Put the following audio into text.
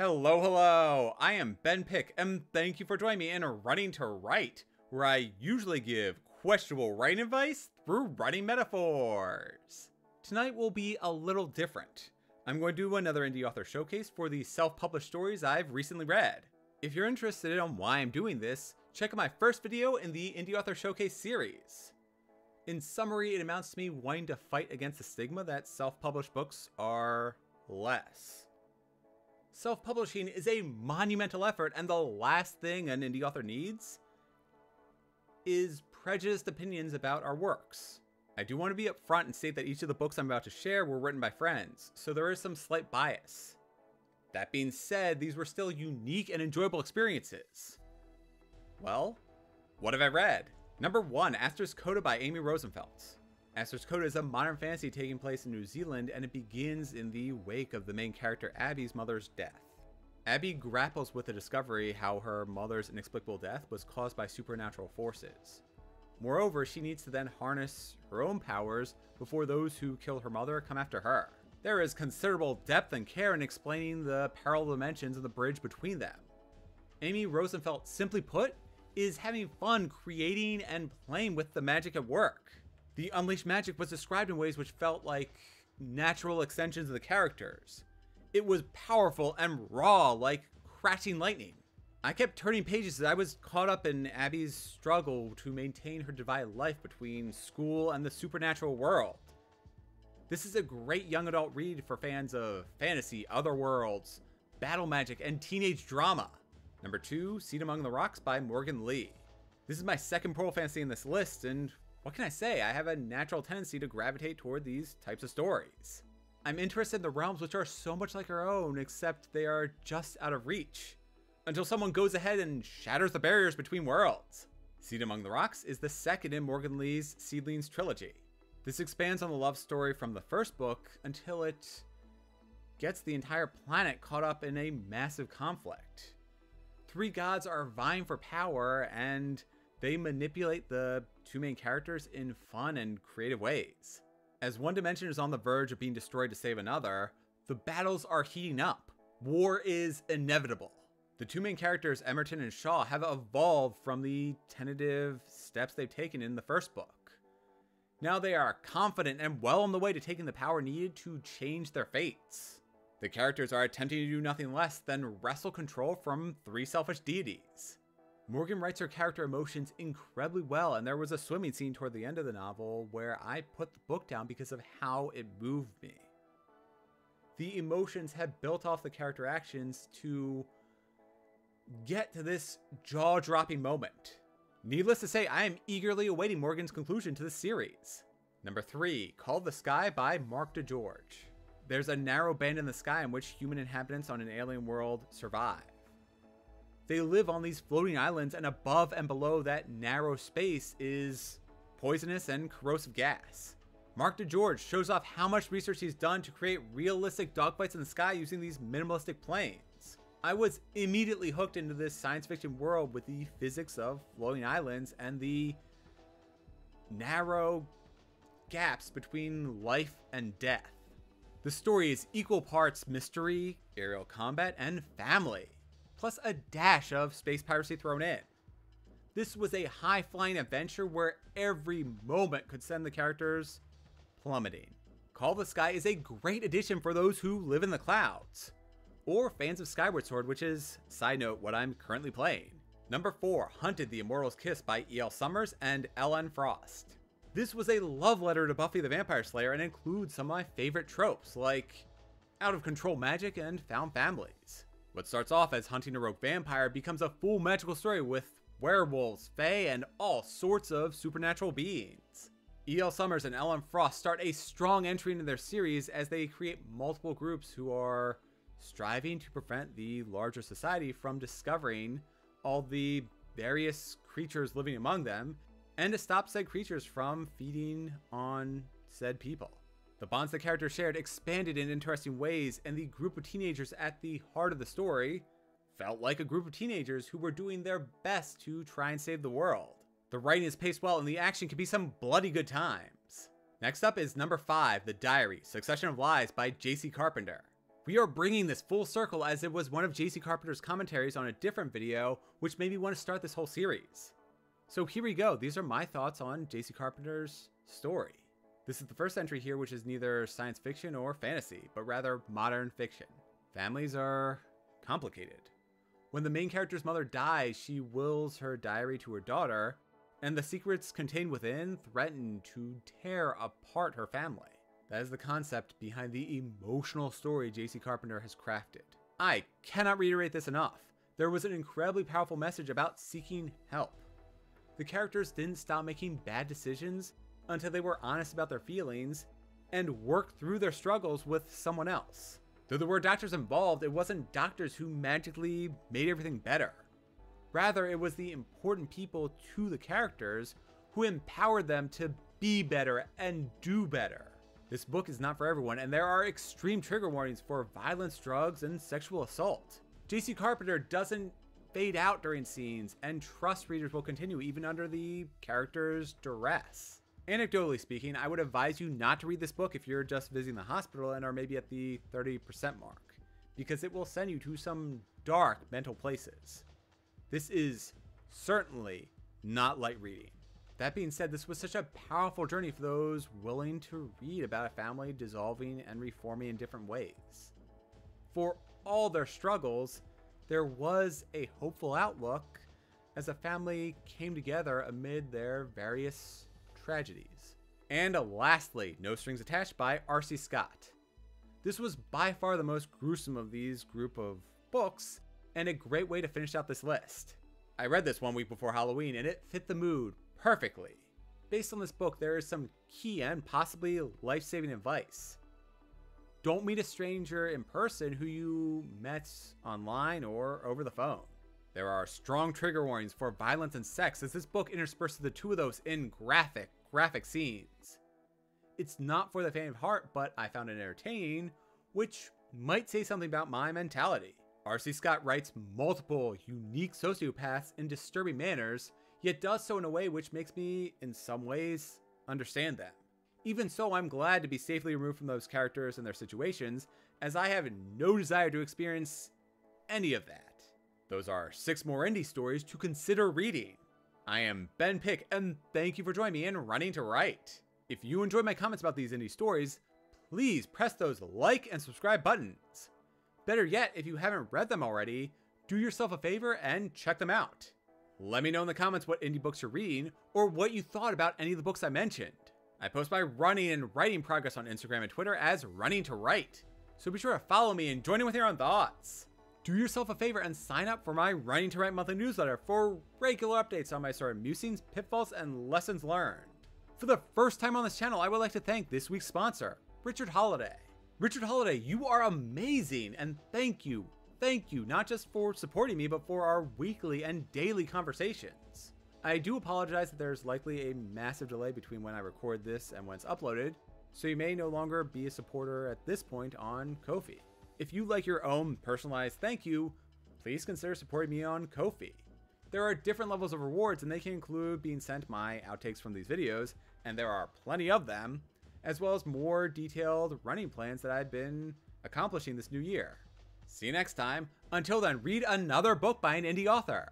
Hello, I am Ben Pick, and thank you for joining me in Running to Write, where I usually give questionable writing advice through writing metaphors. Tonight will be a little different. I'm going to do another indie author showcase for the self-published stories I've recently read. If you're interested in why I'm doing this, check out my first video in the indie author showcase series. In summary, it amounts to me wanting to fight against the stigma that self-published books are less. Self-publishing is a monumental effort, and the last thing an indie author needs is prejudiced opinions about our works. I do want to be upfront and state that each of the books I'm about to share were written by friends, so there is some slight bias. That being said, these were still unique and enjoyable experiences. Well, what have I read? Number 1, Aster's Coda by Amy Rosenfeldt. Aster's Coda is a modern fantasy taking place in New Zealand, and it begins in the wake of the main character Abby's mother's death. Abby grapples with the discovery how her mother's inexplicable death was caused by supernatural forces. Moreover, she needs to then harness her own powers before those who killed her mother come after her. There is considerable depth and care in explaining the parallel dimensions and the bridge between them. Amy Rosenfeldt, simply put, is having fun creating and playing with the magic at work. The unleashed magic was described in ways which felt like natural extensions of the characters. It was powerful and raw, like crashing lightning. I kept turning pages as I was caught up in Abby's struggle to maintain her divided life between school and the supernatural world. This is a great young adult read for fans of fantasy, other worlds, battle magic, and teenage drama. Number 2, Seed Among the Rocks by Morgan Lee. This is my second portal fantasy in this list, and what can I say? I have a natural tendency to gravitate toward these types of stories. I'm interested in the realms which are so much like our own, except they are just out of reach, until someone goes ahead and shatters the barriers between worlds. Seed Among the Rocks is the second in Morgan Lee's Seedlings trilogy. This expands on the love story from the first book until it gets the entire planet caught up in a massive conflict. 3 gods are vying for power, and they manipulate the 2 main characters in fun and creative ways. As one dimension is on the verge of being destroyed to save another, the battles are heating up. War is inevitable. The 2 main characters, Emerton and Shaw, have evolved from the tentative steps they've taken in the first book. Now they are confident and well on the way to taking the power needed to change their fates. The characters are attempting to do nothing less than wrestle control from 3 selfish deities. Morgan writes her character emotions incredibly well, and there was a swimming scene toward the end of the novel where I put the book down because of how it moved me. The emotions have built off the character actions to get to this jaw-dropping moment. Needless to say, I am eagerly awaiting Morgan's conclusion to the series. Number 3, Called the Sky by Marc DeGeorge. There's a narrow band in the sky in which human inhabitants on an alien world survive. They live on these floating islands, and above and below that narrow space is poisonous and corrosive gas. Marc DeGeorge shows off how much research he's done to create realistic dogfights in the sky using these minimalistic planes. I was immediately hooked into this science fiction world with the physics of floating islands and the narrow gaps between life and death. The story is equal parts mystery, aerial combat, and family, plus a dash of space piracy thrown in. This was a high-flying adventure where every moment could send the characters plummeting. Call the Sky is a great addition for those who live in the clouds, or fans of Skyward Sword, which is, side note, what I'm currently playing. Number 4, Hunted: The Immortal's Kiss by E.L. Summers and L.N. Frost. This was a love letter to Buffy the Vampire Slayer and includes some of my favorite tropes, like out-of-control magic and found families. What starts off as hunting a rogue vampire becomes a full magical story with werewolves, fae, and all sorts of supernatural beings. E.L. Summers and L.M. Frost start a strong entry into their series as they create multiple groups who are striving to prevent the larger society from discovering all the various creatures living among them, and to stop said creatures from feeding on said people. The bonds the characters shared expanded in interesting ways, and the group of teenagers at the heart of the story felt like a group of teenagers who were doing their best to try and save the world. The writing is paced well, and the action can be some bloody good times. Next up is number 5, The Diary, Succession of Lies by J.C. Carpenter. We are bringing this full circle as it was one of JC Carpenter's commentaries on a different video, which made me want to start this whole series. So here we go. These are my thoughts on JC Carpenter's story. This is the first entry here, which is neither science fiction or fantasy, but rather modern fiction. Families are complicated. When the main character's mother dies, she wills her diary to her daughter, and the secrets contained within threaten to tear apart her family. That is the concept behind the emotional story JC Carpenter has crafted. I cannot reiterate this enough. There was an incredibly powerful message about seeking help. The characters didn't stop making bad decisions until they were honest about their feelings and worked through their struggles with someone else. Though there were doctors involved, it wasn't doctors who magically made everything better. Rather, it was the important people to the characters who empowered them to be better and do better. This book is not for everyone, and there are extreme trigger warnings for violence, drugs, and sexual assault. JC Carpenter doesn't fade out during scenes and trusts readers will continue even under the character's duress. Anecdotally speaking, I would advise you not to read this book if you're just visiting the hospital and are maybe at the 30% mark, because it will send you to some dark mental places. This is certainly not light reading. That being said, this was such a powerful journey for those willing to read about a family dissolving and reforming in different ways. For all their struggles, there was a hopeful outlook as a family came together amid their various tragedies. And lastly, No Strings Attached by R.C. Scott. This was by far the most gruesome of these group of books, and a great way to finish out this list. I read this 1 week before Halloween, and it fit the mood perfectly. Based on this book, there is some key and possibly life-saving advice. Don't meet a stranger in person who you met online or over the phone. There are strong trigger warnings for violence and sex, as this book intersperses the two of those in graphic scenes. It's not for the faint of heart, but I found it entertaining, which might say something about my mentality. R.C. Scott writes multiple unique sociopaths in disturbing manners, yet does so in a way which makes me, in some ways, understand them. Even so, I'm glad to be safely removed from those characters and their situations, as I have no desire to experience any of that. Those are 6 more indie stories to consider reading. I am Ben Pick, and thank you for joining me in Running to Write. If you enjoyed my comments about these indie stories, please press those like and subscribe buttons. Better yet, if you haven't read them already, do yourself a favor and check them out. Let me know in the comments what indie books you're reading, or what you thought about any of the books I mentioned. I post my running and writing progress on Instagram and Twitter as Running to Write, so be sure to follow me and join in with your own thoughts. Do yourself a favor and sign up for my Running to Write monthly newsletter for regular updates on my sort of musings, pitfalls, and lessons learned. For the first time on this channel, I would like to thank this week's sponsor, Richard Holiday. Richard Holiday, you are amazing, and thank you, not just for supporting me, but for our weekly and daily conversations. I do apologize that there's likely a massive delay between when I record this and when it's uploaded, so you may no longer be a supporter at this point on Ko-fi. If you like your own personalized thank you, please consider supporting me on Ko-fi. There are different levels of rewards, and they can include being sent my outtakes from these videos, and there are plenty of them, as well as more detailed running plans that I've been accomplishing this new year. See you next time. Until then, read another book by an indie author.